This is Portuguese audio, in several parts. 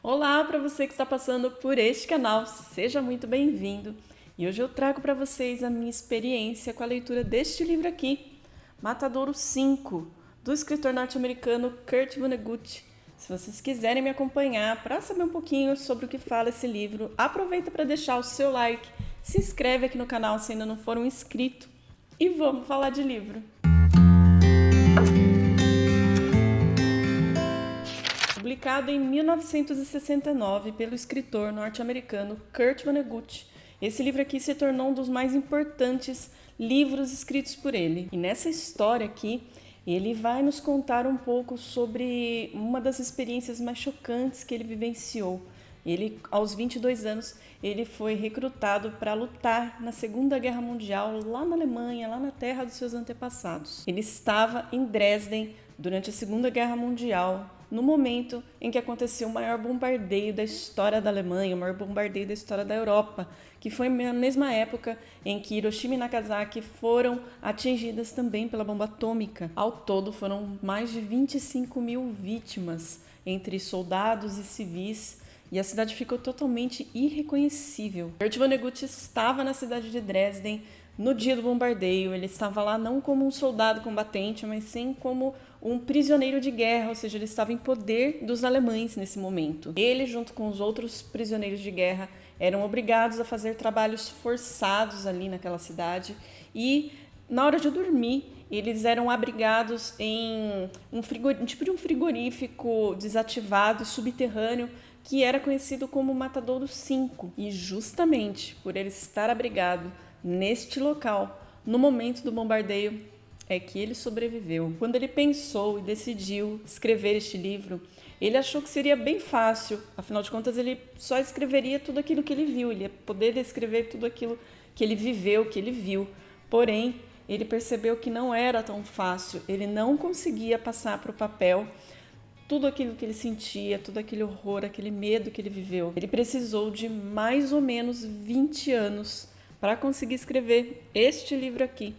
Olá para você que está passando por este canal, seja muito bem-vindo. E hoje eu trago para vocês a minha experiência com a leitura deste livro aqui, Matadouro 5, do escritor norte-americano Kurt Vonnegut. Se vocês quiserem me acompanhar para saber um pouquinho sobre o que fala esse livro, aproveita para deixar o seu like, se inscreve aqui no canal se ainda não for um inscrito e vamos falar de livro. Publicado em 1969 pelo escritor norte-americano Kurt Vonnegut, esse livro aqui se tornou um dos mais importantes livros escritos por ele. E nessa história aqui, ele vai nos contar um pouco sobre uma das experiências mais chocantes que ele vivenciou. Ele, aos 22 anos, ele foi recrutado para lutar na Segunda Guerra Mundial, lá na Alemanha, lá na terra dos seus antepassados. Ele estava em Dresden durante a Segunda Guerra Mundial, no momento em que aconteceu o maior bombardeio da história da Alemanha, o maior bombardeio da história da Europa, que foi na mesma época em que Hiroshima e Nagasaki foram atingidas também pela bomba atômica. Ao todo, foram mais de 25 mil vítimas, entre soldados e civis, e a cidade ficou totalmente irreconhecível. Kurt Vonnegut estava na cidade de Dresden no dia do bombardeio. Ele estava lá não como um soldado combatente, mas sim como um prisioneiro de guerra, ou seja, ele estava em poder dos alemães nesse momento. Ele, junto com os outros prisioneiros de guerra, eram obrigados a fazer trabalhos forçados ali naquela cidade e, na hora de dormir, eles eram abrigados em um tipo de um frigorífico desativado e subterrâneo que era conhecido como Matadouro 5. E justamente por ele estar abrigado neste local, no momento do bombardeio, é que ele sobreviveu. Quando ele pensou e decidiu escrever este livro, ele achou que seria bem fácil, afinal de contas ele só escreveria tudo aquilo que ele viu, ele ia poder descrever tudo aquilo que ele viveu, que ele viu. Porém, ele percebeu que não era tão fácil, ele não conseguia passar para o papel tudo aquilo que ele sentia, todo aquele horror, aquele medo que ele viveu. Ele precisou de mais ou menos 20 anos para conseguir escrever este livro aqui.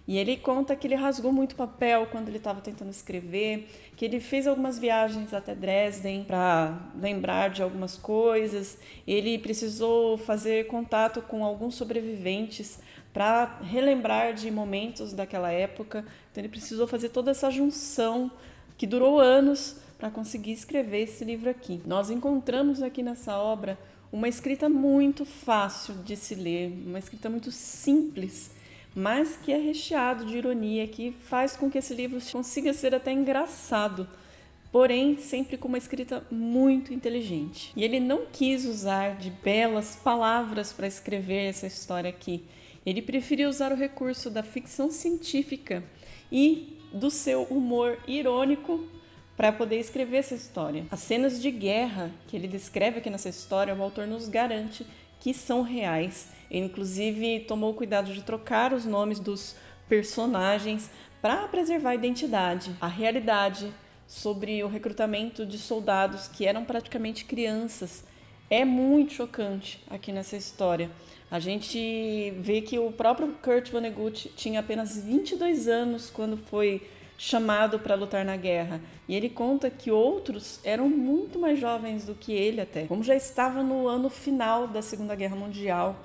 E ele conta que ele rasgou muito papel quando ele estava tentando escrever, que ele fez algumas viagens até Dresden para lembrar de algumas coisas. Ele precisou fazer contato com alguns sobreviventes para relembrar de momentos daquela época. Então ele precisou fazer toda essa junção que durou anos para conseguir escrever esse livro aqui. Nós encontramos aqui nessa obra uma escrita muito fácil de se ler, uma escrita muito simples, mas que é recheado de ironia, que faz com que esse livro consiga ser até engraçado, porém sempre com uma escrita muito inteligente. E ele não quis usar de belas palavras para escrever essa história aqui. Ele preferiu usar o recurso da ficção científica e do seu humor irônico para poder escrever essa história. As cenas de guerra que ele descreve aqui nessa história, o autor nos garante que são reais. Ele, inclusive, tomou cuidado de trocar os nomes dos personagens para preservar a identidade. A realidade sobre o recrutamento de soldados que eram praticamente crianças é muito chocante aqui nessa história. A gente vê que o próprio Kurt Vonnegut tinha apenas 22 anos quando foi chamado para lutar na guerra. E ele conta que outros eram muito mais jovens do que ele até. Como já estava no ano final da Segunda Guerra Mundial,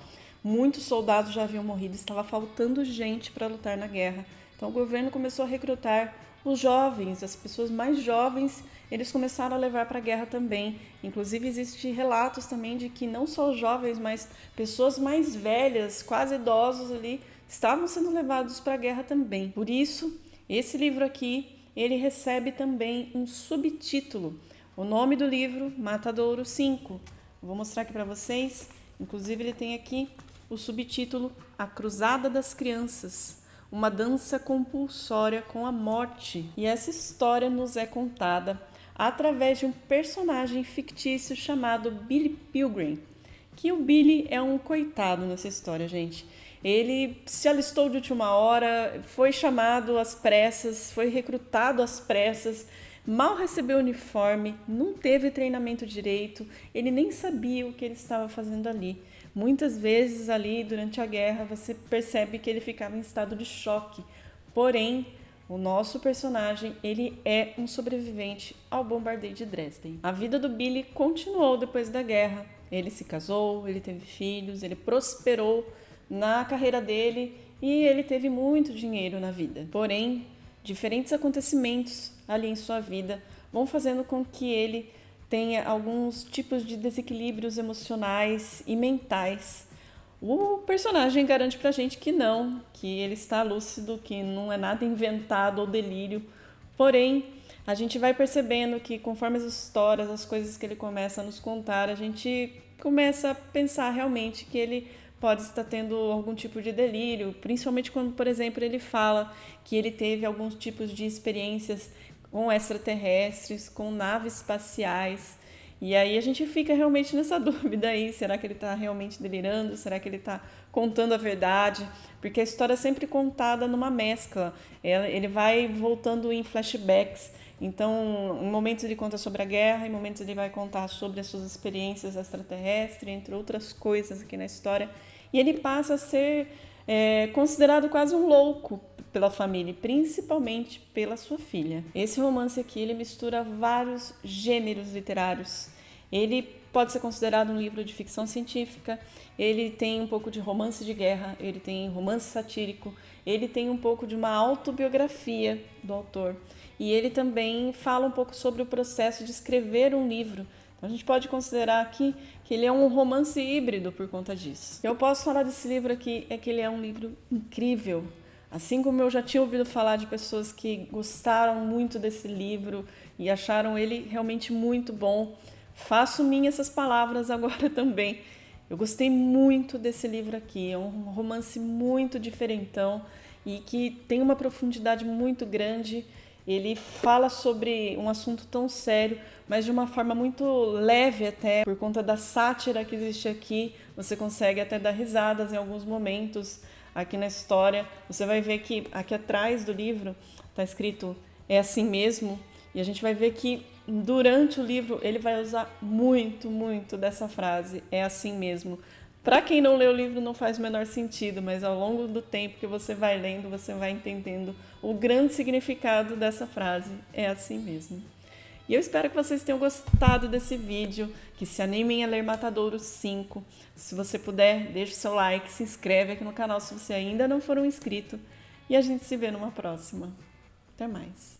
muitos soldados já haviam morrido, estava faltando gente para lutar na guerra. Então o governo começou a recrutar os jovens, as pessoas mais jovens, eles começaram a levar para a guerra também. Inclusive existem relatos também de que não só os jovens, mas pessoas mais velhas, quase idosos ali, estavam sendo levados para a guerra também. Por isso, esse livro aqui, ele recebe também um subtítulo. O nome do livro, Matadouro 5. Vou mostrar aqui para vocês. Inclusive, ele tem aqui o subtítulo A Cruzada das Crianças, uma dança compulsória com a morte. E essa história nos é contada através de um personagem fictício chamado Billy Pilgrim. Que o Billy é um coitado nessa história, gente. Ele se alistou de última hora, foi chamado às pressas, foi recrutado às pressas, mal recebeu o uniforme, não teve treinamento direito, ele nem sabia o que ele estava fazendo ali. Muitas vezes ali durante a guerra você percebe que ele ficava em estado de choque, porém O nosso personagem, ele é um sobrevivente ao bombardeio de Dresden. A vida do Billy continuou depois da guerra. Ele se casou, ele teve filhos, ele prosperou na carreira dele e ele teve muito dinheiro na vida. Porém, diferentes acontecimentos ali em sua vida vão fazendo com que ele tenha alguns tipos de desequilíbrios emocionais e mentais. O personagem garante pra gente que não, que ele está lúcido, que não é nada inventado ou delírio. Porém, a gente vai percebendo que conforme as histórias, as coisas que ele começa a nos contar, a gente começa a pensar realmente que ele pode estar tendo algum tipo de delírio, principalmente quando, por exemplo, ele fala que ele teve alguns tipos de experiências com extraterrestres, com naves espaciais. E aí a gente fica realmente nessa dúvida aí, será que ele está realmente delirando? Será que ele está contando a verdade? Porque a história é sempre contada numa mescla, ele vai voltando em flashbacks. Então, em momentos ele conta sobre a guerra, em momentos ele vai contar sobre as suas experiências extraterrestres, entre outras coisas aqui na história. E ele passa a ser considerado quase um louco pela família, principalmente pela sua filha. Esse romance aqui, ele mistura vários gêneros literários. Ele pode ser considerado um livro de ficção científica, ele tem um pouco de romance de guerra, ele tem romance satírico, ele tem um pouco de uma autobiografia do autor. E ele também fala um pouco sobre o processo de escrever um livro. Então, a gente pode considerar aqui que ele é um romance híbrido por conta disso. Eu posso falar desse livro aqui, é que ele é um livro incrível. Assim como eu já tinha ouvido falar de pessoas que gostaram muito desse livro e acharam ele realmente muito bom, faço minhas essas palavras agora também. Eu gostei muito desse livro aqui, é um romance muito diferentão e que tem uma profundidade muito grande. Ele fala sobre um assunto tão sério, mas de uma forma muito leve até, por conta da sátira que existe aqui. Você consegue até dar risadas em alguns momentos aqui na história. Você vai ver que aqui atrás do livro está escrito "é assim mesmo", e a gente vai ver que durante o livro ele vai usar muito dessa frase, "é assim mesmo". Para quem não lê o livro não faz o menor sentido, mas ao longo do tempo que você vai lendo, você vai entendendo o grande significado dessa frase, "é assim mesmo". E eu espero que vocês tenham gostado desse vídeo, que se animem a ler Matadouro 5. Se você puder, deixe seu like, se inscreve aqui no canal se você ainda não for um inscrito. E a gente se vê numa próxima. Até mais.